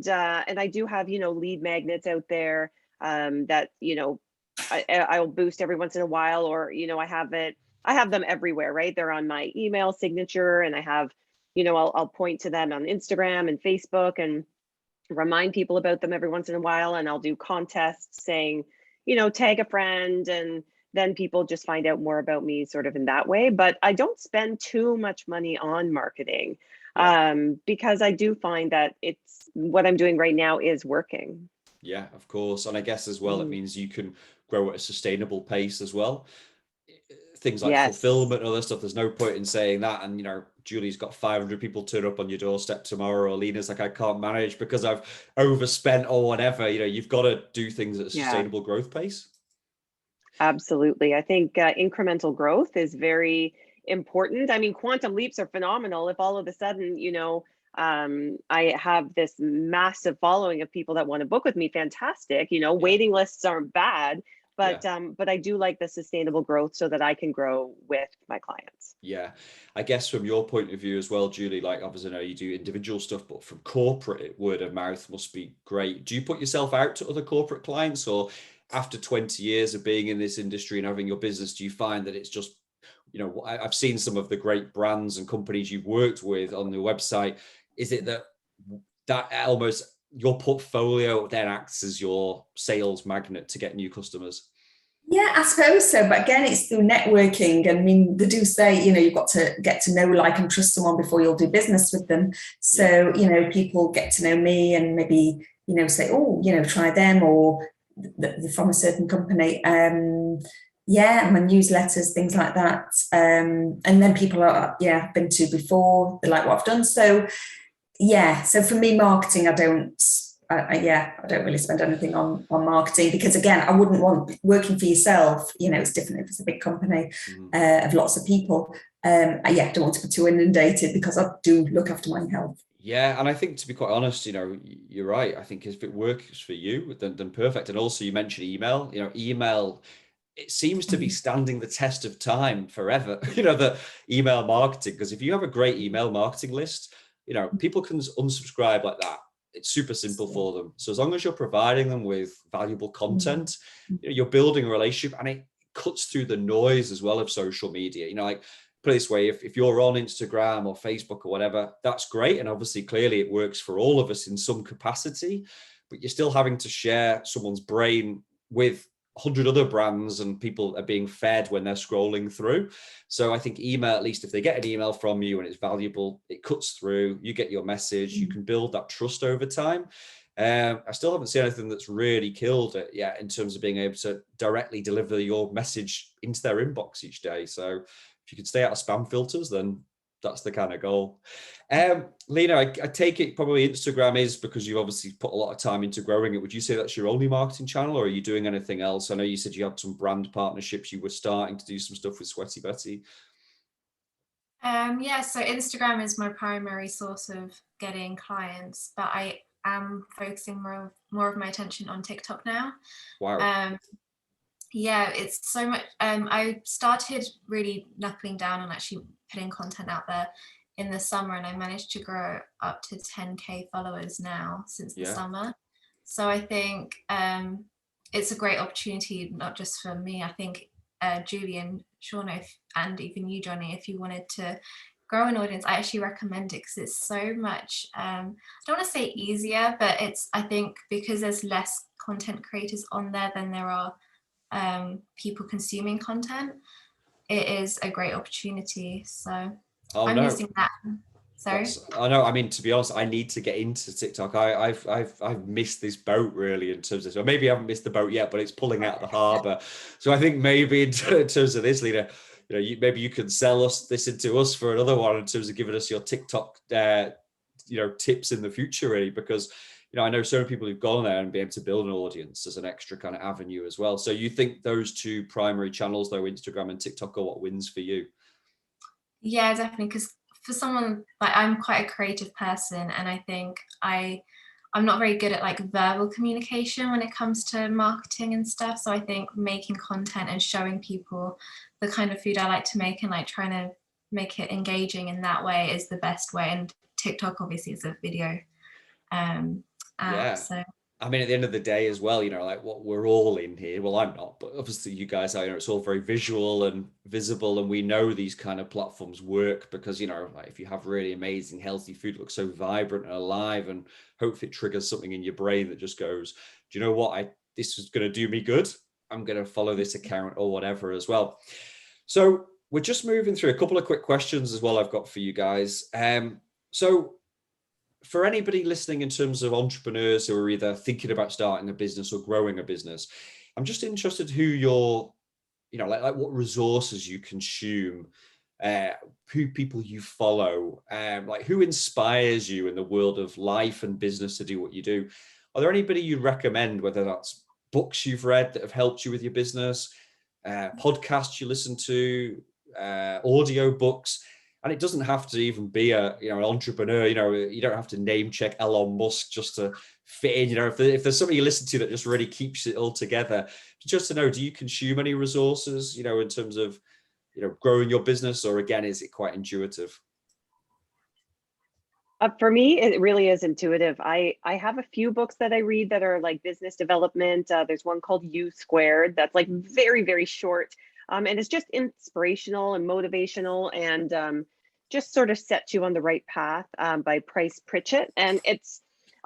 I do have, lead magnets out there that, I'll boost every once in a while, or, I have them everywhere, right? They're on my email signature, and I have, I'll point to them on Instagram and Facebook and remind people about them every once in a while. And I'll do contests saying, tag a friend, and then people just find out more about me sort of in that way. But I don't spend too much money on marketing because I do find that what I'm doing right now is working. Yeah, of course. And I guess as well, it means you can grow at a sustainable pace as well. Things like fulfillment and other stuff, there's no point in saying that. And, Julie's got 500 people turn up on your doorstep tomorrow, or Lena's like, I can't manage because I've overspent or whatever. You've got to do things at a sustainable growth pace. Absolutely. I think incremental growth is very important. I mean, quantum leaps are phenomenal. If all of a sudden, I have this massive following of people that want to book with me, fantastic. Waiting lists aren't bad, but I do like the sustainable growth so that I can grow with my clients. Yeah, I guess from your point of view as well, Julie, like obviously I know you do individual stuff, but from corporate, word of mouth must be great. Do you put yourself out to other corporate clients, or after 20 years of being in this industry and having your business, do you find that it's just, I've seen some of the great brands and companies you've worked with on the website. Is it that almost your portfolio then acts as your sales magnet to get new customers? Yeah, I suppose so. But again, it's through networking. I mean, they do say, you've got to get to know, like, and trust someone before you'll do business with them. So, people get to know me and maybe, say, oh, try them, or they're from a certain company. My newsletters, things like that. And then people are, I've been to before, they like what I've done. So, so for me, marketing, I don't really spend anything on marketing, because again, I wouldn't want working for yourself. It's different if it's a big company of lots of people. I don't want to be too inundated, because I do look after my health. Yeah, and I think, to be quite honest, you're right. I think if it works for you, then perfect. And also, you mentioned email. Email, it seems to be standing the test of time forever. The email marketing, because if you have a great email marketing list, people can unsubscribe like that. It's super simple for them. So as long as you're providing them with valuable content, you're building a relationship, and it cuts through the noise as well of social media. Like, put it this way, if you're on Instagram or Facebook or whatever, that's great. And obviously, clearly it works for all of us in some capacity, but you're still having to share someone's brain with 100 other brands, and people are being fed when they're scrolling through. So I think email, at least if they get an email from you and it's valuable, it cuts through, you get your message, you can build that trust over time. I still haven't seen anything that's really killed it yet in terms of being able to directly deliver your message into their inbox each day. So if you can stay out of spam filters, then that's the kind of goal. Lena, I take it probably Instagram is because you've obviously put a lot of time into growing it. Would you say that's your only marketing channel, or are you doing anything else? I know you said you had some brand partnerships. You were starting to do some stuff with Sweaty Betty. So Instagram is my primary source of getting clients, but I am focusing more of my attention on TikTok now. Wow. It's so much. I started really knuckling down on actually putting content out there in the summer, and I managed to grow up to 10k followers now since the summer. So I think it's a great opportunity, not just for me. I think Julie and Shauna, and even you, Jonny, if you wanted to grow an audience, I actually recommend it, because it's so much, I don't want to say easier, but I think because there's less content creators on there than there are people consuming content, it is a great opportunity. So I'm using that. Sorry. I know. I mean, to be honest, I need to get into TikTok. I've missed this boat really in terms of, or maybe I haven't missed the boat yet, but it's pulling out of the harbour. So I think maybe in terms of this, Lena, you know, maybe you can sell this into us for another one in terms of giving us your TikTok, you know, tips in the future, really, because, you know, I know so many people who've gone there and be able to build an audience as an extra kind of avenue as well. So you think those two primary channels, though, Instagram and TikTok, are what wins for you? Yeah, definitely. Because for someone like, I'm quite a creative person, and I think I'm not very good at like verbal communication when it comes to marketing and stuff. So I think making content and showing people the kind of food I like to make and like trying to make it engaging in that way is the best way. And TikTok obviously is a video app. Yeah. So I mean, at the end of the day as well, you know, like what we're all in here. Well, I'm not, but obviously you guys are, you know, it's all very visual and visible. And we know these kind of platforms work because, you know, like if you have really amazing, healthy food, it looks so vibrant and alive, and hopefully it triggers something in your brain that just goes, do you know what? This is going to do me good. I'm going to follow this account or whatever as well. So we're just moving through a couple of quick questions as well I've got for you guys. So for anybody listening, in terms of entrepreneurs who are either thinking about starting a business or growing a business, I'm just interested who you're, you know, like what resources you consume, who people you follow, like who inspires you in the world of life and business to do what you do. Are there anybody you'd recommend, whether that's books you've read that have helped you with your business, podcasts you listen to, audio books? And it doesn't have to even be an entrepreneur. You know, you don't have to name check Elon Musk just to fit in. You know, if there's something you listen to that just really keeps it all together, just to know, do you consume any resources, you know, in terms of, you know, growing your business, or again, is it quite intuitive? For me, it really is intuitive. I have a few books that I read that are like business development. There's one called U Squared that's like very, very short. And it's just inspirational and motivational, and just sort of sets you on the right path, by Price Pritchett. And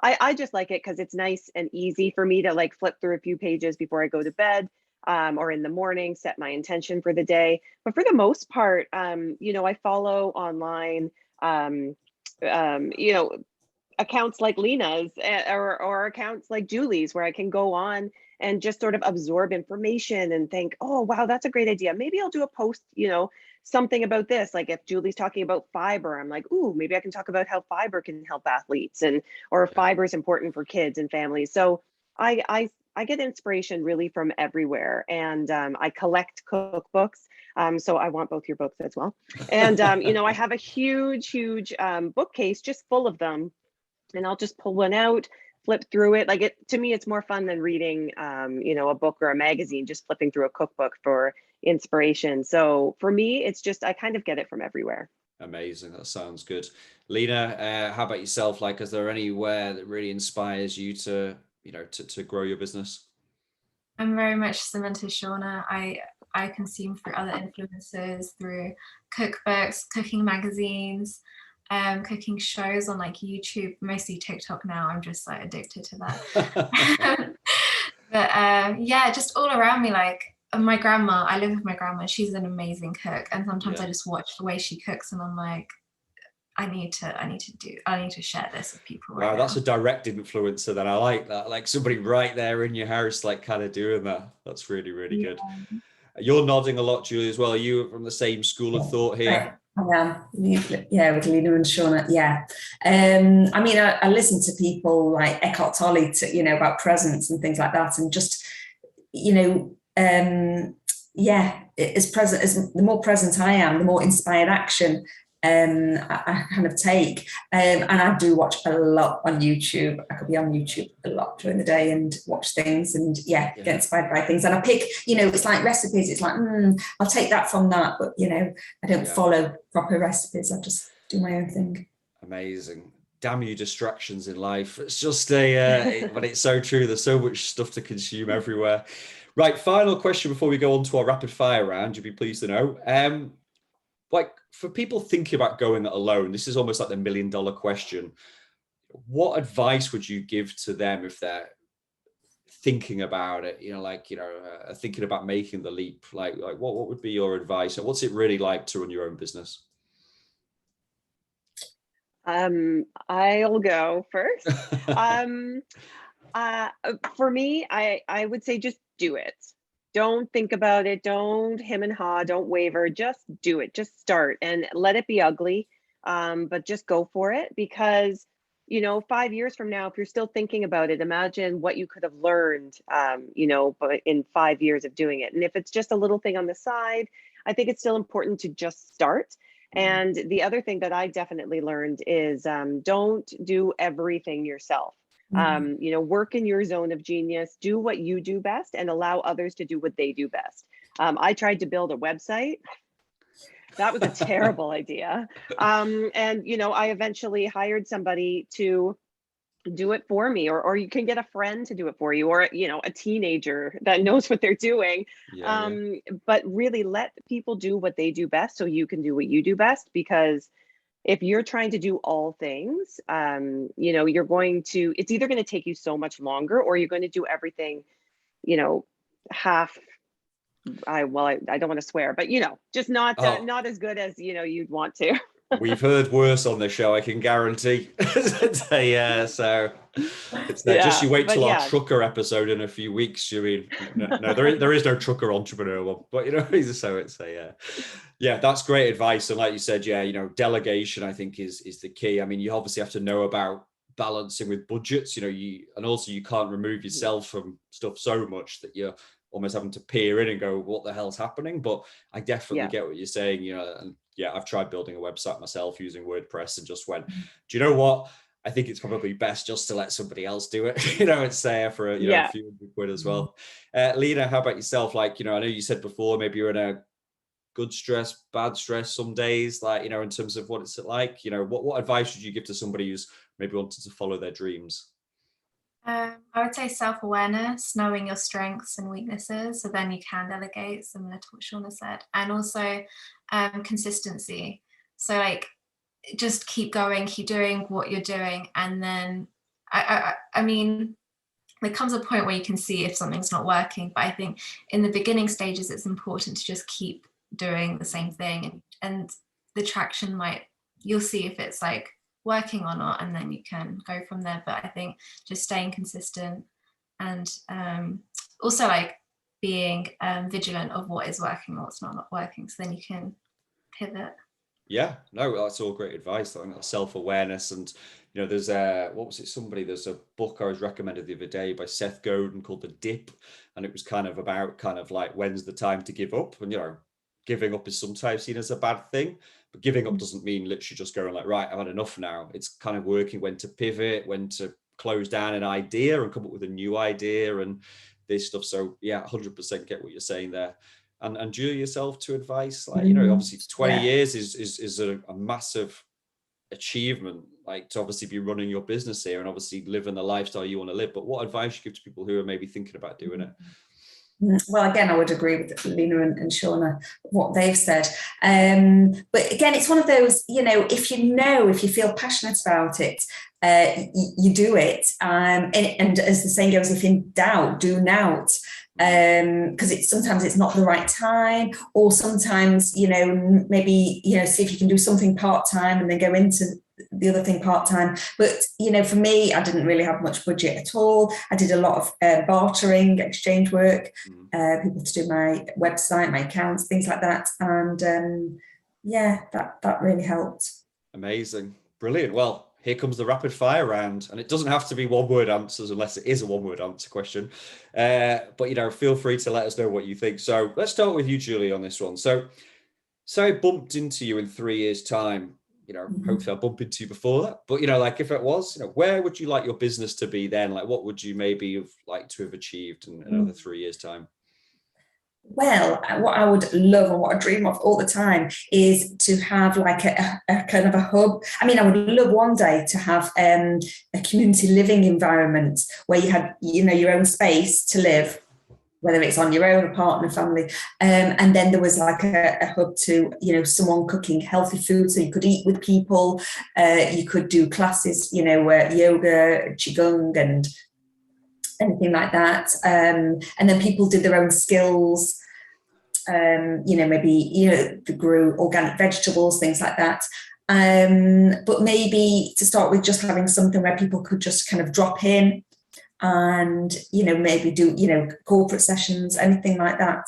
I just like it because it's nice and easy for me to like flip through a few pages before I go to bed, or in the morning, set my intention for the day. But for the most part, you know, I follow online, you know, accounts like Lena's, or accounts like Julie's, where I can go on and just sort of absorb information and think, oh, wow, that's a great idea. Maybe I'll do a post, you know, something about this. Like if Julie's talking about fiber, I'm like, ooh, maybe I can talk about how fiber can help athletes, or fiber is important for kids and families. So I get inspiration really from everywhere, and I collect cookbooks. So I want both your books as well. And you know, I have a huge bookcase just full of them, and I'll just pull one out, flip through it. Like, to me, it's more fun than reading, you know, a book or a magazine, just flipping through a cookbook for inspiration. So for me, it's just, I kind of get it from everywhere. Amazing. That sounds good. Lena, how about yourself? Like, is there anywhere that really inspires you to, you know, to grow your business? I'm very much similar to Shauna. I consume through other influencers, through cookbooks, cooking magazines, cooking shows on like YouTube, mostly TikTok now. I'm just like addicted to that. But yeah, just all around me, like my grandma, I live with my grandma. She's an amazing cook, and sometimes I just watch the way she cooks, and I'm like, I need to share this with people. Wow, that's a direct influencer. Then I like that. Like somebody right there in your house, like kind of doing that. That's really, really good. You're nodding a lot, Julie, as well. Are you from the same school of thought here? Yeah, with Lena and Shauna. Yeah, I mean, I listen to people like Eckhart Tolle, you know, about presence and things like that, and just, you know, yeah, as the more present I am, the more inspired action I kind of take. And I do watch a lot on YouTube. I could be on YouTube a lot during the day and watch things and get inspired by things. And I pick, you know, it's like recipes. It's like, I'll take that from that. But, you know, I don't follow proper recipes. I just do my own thing. Amazing. Damn you, distractions in life. It's just but it's so true. There's so much stuff to consume everywhere. Right. Final question before we go on to our rapid fire round. You'd be pleased to know. Like for people thinking about going it alone, this is almost like the $1 million question. What advice would you give to them if they're thinking about it, you know, like, you know, thinking about making the leap? Like what would be your advice, and what's it really like to run your own business? I'll go first. For me, I would say just do it. Don't think about it. Don't hem and haw. Don't waver. Just do it. Just start and let it be ugly. But just go for it, because 5 years from now, if you're still thinking about it, imagine what you could have learned, but in 5 years of doing it. And if it's just a little thing on the side, I think it's still important to just start. And the other thing that I definitely learned is don't do everything yourself. Work in your zone of genius, do what you do best, and allow others to do what they do best. I tried to build a website. That was a terrible idea. And, I eventually hired somebody to do it for me, or you can get a friend to do it for you, or, a teenager that knows what they're doing. But really let people do what they do best so you can do what you do best, because if you're trying to do all things, it's either going to take you so much longer, or you're going to do everything, half. I don't want to swear, but just not as good as you'd want to. We've heard worse on the show, I can guarantee. So it's just you wait till our trucker episode in a few weeks. You mean no, there is no trucker entrepreneur one, but so it's that's great advice. And like you said, delegation I think is the key. I mean, you obviously have to know about balancing with budgets, and also you can't remove yourself from stuff so much that you're almost having to peer in and go, what the hell's happening? But I definitely get what you're saying, and I've tried building a website myself using WordPress and just went, do you know what? I think it's probably best just to let somebody else do it, it's there for a few £100 as well. Lena, how about yourself? Like, I know you said before, maybe you're in a good stress, bad stress some days, like, in terms of what it's like, what advice would you give to somebody who's maybe wanted to follow their dreams? I would say self-awareness, knowing your strengths and weaknesses, so then you can delegate, similar to what Shauna said. And also consistency. So like, just keep going, keep doing what you're doing. And then, I mean, there comes a point where you can see if something's not working. But I think in the beginning stages, it's important to just keep doing the same thing. And the traction you'll see if it's like working or not, and then you can go from there. But I think just staying consistent, and also like being vigilant of what is working and what's not working, so then you can pivot. Yeah, no, that's all great advice. I think that's self-awareness. And there's there's a book I was recommended the other day by Seth Godin called The Dip, and it was kind of about like when's the time to give up. And giving up is sometimes seen as a bad thing, but giving up doesn't mean literally just going like, right, I've had enough now. It's kind of working when to pivot, when to close down an idea and come up with a new idea and this stuff. So 100% get what you're saying there. And Julia, yourself to advice, like, obviously 20 years is a massive achievement, like to obviously be running your business here and obviously living the lifestyle you want to live. But what advice you give to people who are maybe thinking about doing it? Well, again, I would agree with Lena and Shauna, what they've said. But again, it's one of those, if you feel passionate about it, you do it. And as the saying goes, if in doubt, do nout. Because sometimes it's not the right time, or sometimes, maybe, see if you can do something part-time and then go into the other thing part-time. But for me, I didn't really have much budget at all. I did a lot of bartering, exchange work, people to do my website, my accounts, things like that. And that really helped. Amazing. Brilliant. Well, here comes the rapid fire round, and it doesn't have to be one word answers unless it is a one word answer question. But feel free to let us know what you think. So let's start with you, Julie, on this one. So I bumped into you in 3 years' time. Hopefully I'll bump into you before that. But like if it was, where would you like your business to be then? Like what would you maybe have liked to have achieved in another 3 years' time? Well, what I would love and what I dream of all the time is to have like a kind of a hub. I mean, I would love one day to have a community living environment where you had, your own space to live, whether it's on your own, a partner, family. And then there was like a hub to, someone cooking healthy food so you could eat with people. You could do classes, yoga, qigong and anything like that. And then people did their own skills, maybe, they grew organic vegetables, things like that. But maybe to start with, just having something where people could just kind of drop in and, maybe do, corporate sessions, anything like that.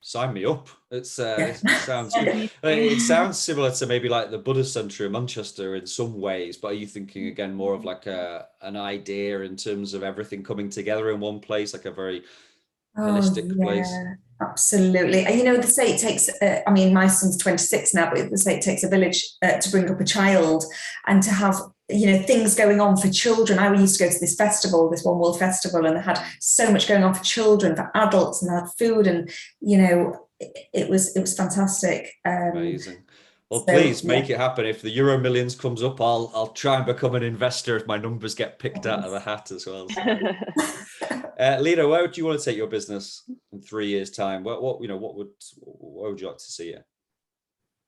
Sign me up. It Yeah. sounds good. It sounds similar to maybe like the Buddhist Centre in Manchester in some ways, but are you thinking again more of like an idea in terms of everything coming together in one place, like a very holistic place? Yeah, absolutely. And they say it takes, my son's 26 now, but they say it takes a village to bring up a child, and to have, things going on for children. I used to go to this festival, this One World Festival, and they had so much going on for children, for adults, and they had food, and, it was fantastic. Amazing. Well, So, please yeah. make it happen. If the Euro Millions comes up, I'll try and become an investor if my numbers get picked out of the hat as well. So. Lena, where would you want to take your business in 3 years' time? Where would you like to see it?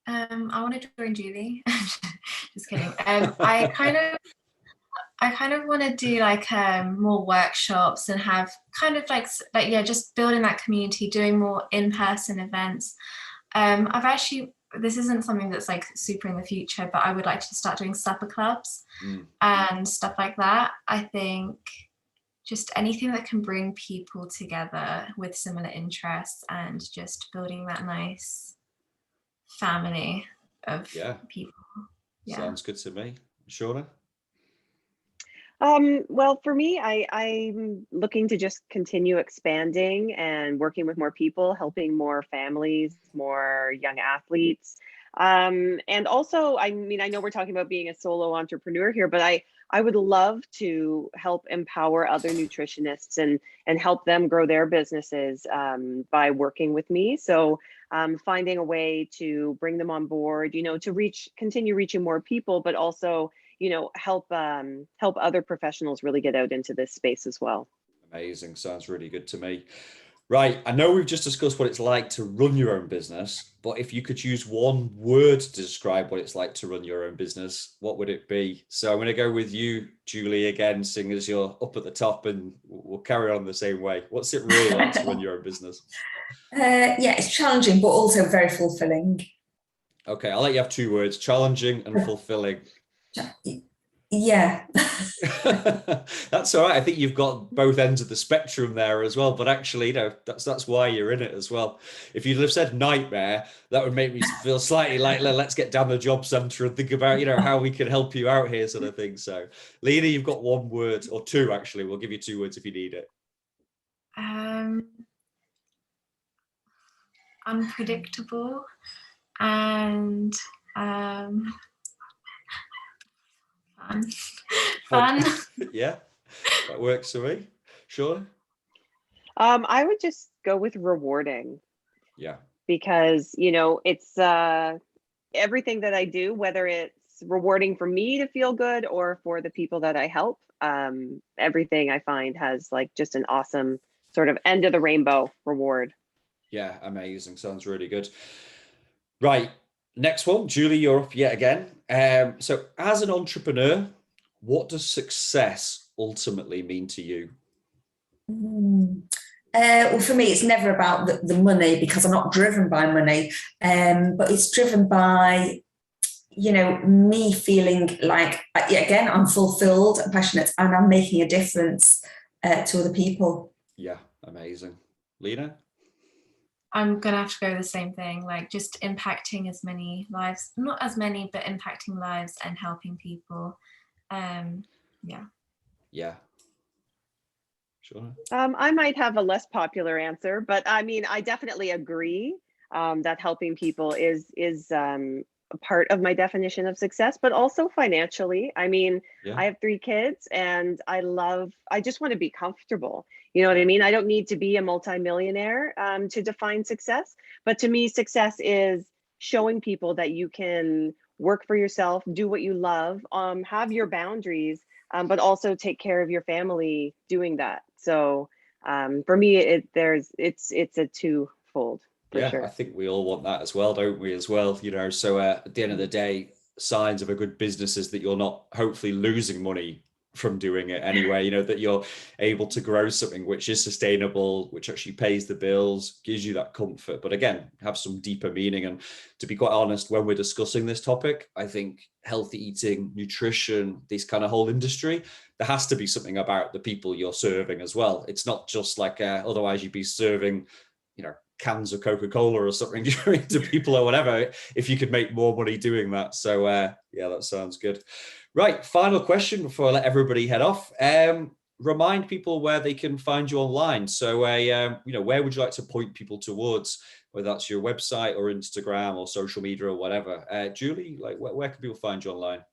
I want to join Julie. Just kidding. I kind of want to do like more workshops and have kind of like just building that community, doing more in-person events. This isn't something that's like super in the future, but I would like to start doing supper clubs and stuff like that. I think just anything that can bring people together with similar interests, and just building that nice family of people. Yeah. Sounds good to me. Shauna? Well, for me, I'm looking to just continue expanding and working with more people, helping more families, more young athletes. And also, I know we're talking about being a solo entrepreneur here, but I would love to help empower other nutritionists and help them grow their businesses by working with me. So finding a way to bring them on board, to continue reaching more people, but also help other professionals really get out into this space as well. Amazing. Sounds really good to me. Right. I know we've just discussed what it's like to run your own business, but if you could use one word to describe what it's like to run your own business, what would it be? So I'm going to go with you, Julie, again, seeing as you're up at the top, and we'll carry on the same way. What's it really like to run your own business? It's challenging, but also very fulfilling. Okay. I'll let you have 2 words: challenging and fulfilling. Yeah. That's all right. I think you've got both ends of the spectrum there as well, but actually, that's why you're in it as well. If you'd have said nightmare, that would make me feel slightly like, let's get down the job center and think about how we can help you out here, sort of thing. So Lena, you've got 1 word, or 2 actually. We'll give you 2 words if you need it. Unpredictable and fun. Yeah, that works for me. Sure. I would just go with rewarding. Yeah. Because it's everything that I do, whether it's rewarding for me to feel good or for the people that I help, everything I find has like just an awesome sort of end of the rainbow reward. Yeah, amazing. Sounds really good. Right. Next one, Julie, you're up yet again. So as an entrepreneur, what does success ultimately mean to you? Well, for me, it's never about the money, because I'm not driven by money, but it's driven by, me feeling like, again, I'm fulfilled and passionate, and I'm making a difference to other people. Yeah, amazing. Lena? I'm gonna have to go the same thing, like just impacting as many lives, not as many, but impacting lives and helping people. Yeah. Sure. I might have a less popular answer, but I definitely agree that helping people is a part of my definition of success, but also financially. I have 3 kids, and I just want to be comfortable. You know what I mean? I don't need to be a multimillionaire to define success, but to me, success is showing people that you can work for yourself, do what you love, have your boundaries, but also take care of your family doing that. So for me, it's a twofold. Yeah, sure. I think we all want that as well, don't we, as well? So at the end of the day, signs of a good business is that you're not hopefully losing money from doing it anyway, you know, that you're able to grow something which is sustainable, which actually pays the bills, gives you that comfort, but again, have some deeper meaning. And to be quite honest, when we're discussing this topic, I think healthy eating, nutrition, this kind of whole industry, there has to be something about the people you're serving as well. It's not just like, otherwise you'd be serving, you know, cans of Coca-Cola or something to people or whatever, if you could make more money doing that. So yeah, that sounds good. Right, final question before I let everybody head off. Remind people where they can find you online. So you know, where would you like to point people towards, whether that's your website or Instagram or social media or whatever? Julie, like where can people find you online?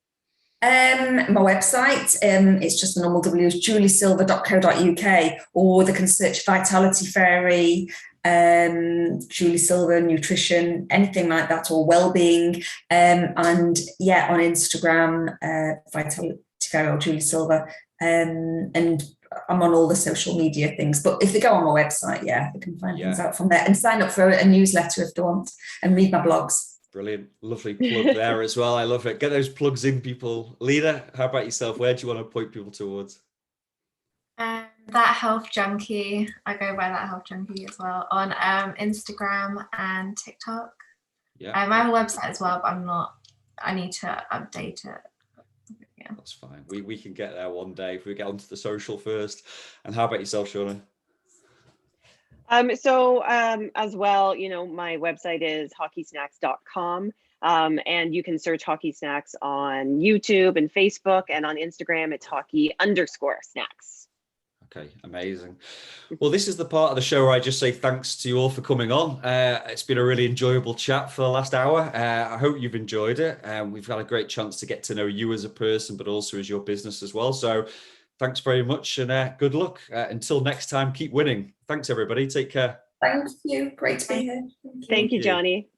My website, it's just the normal W, is juliesilver.co.uk, or they can search Vitality Fairy, Julie Silver, nutrition, anything like that, or well-being. And yeah, on Instagram, Vitality Fairy or Julie Silver. And I'm on all the social media things, but if they go on my website, yeah, they can find things out from there and sign up for a newsletter if they want and read my blogs. Brilliant. Lovely plug there as well. I love it. Get those plugs in, people. Lena, how about yourself? Where do you want to point people towards? That Health Junkie. I go by That Health Junkie as well on Instagram and TikTok. Yeah. I have a website as well, but I need to update it. Yeah. That's fine. We can get there one day if we get onto the social first. And how about yourself, Shauna? As well, you know, my website is hockeysnacks.com. And you can search Hockey Snacks on YouTube and Facebook, and on Instagram, it's hockey_snacks. Okay, amazing. Well, this is the part of the show where I just say thanks to you all for coming on. It's been a really enjoyable chat for the last hour. I hope you've enjoyed it. We've had a great chance to get to know you as a person, but also as your business as well. So thanks very much, and good luck. Until next time, keep winning. Thanks, everybody. Take care. Thank you. Great to be here. Thank you, Jonny.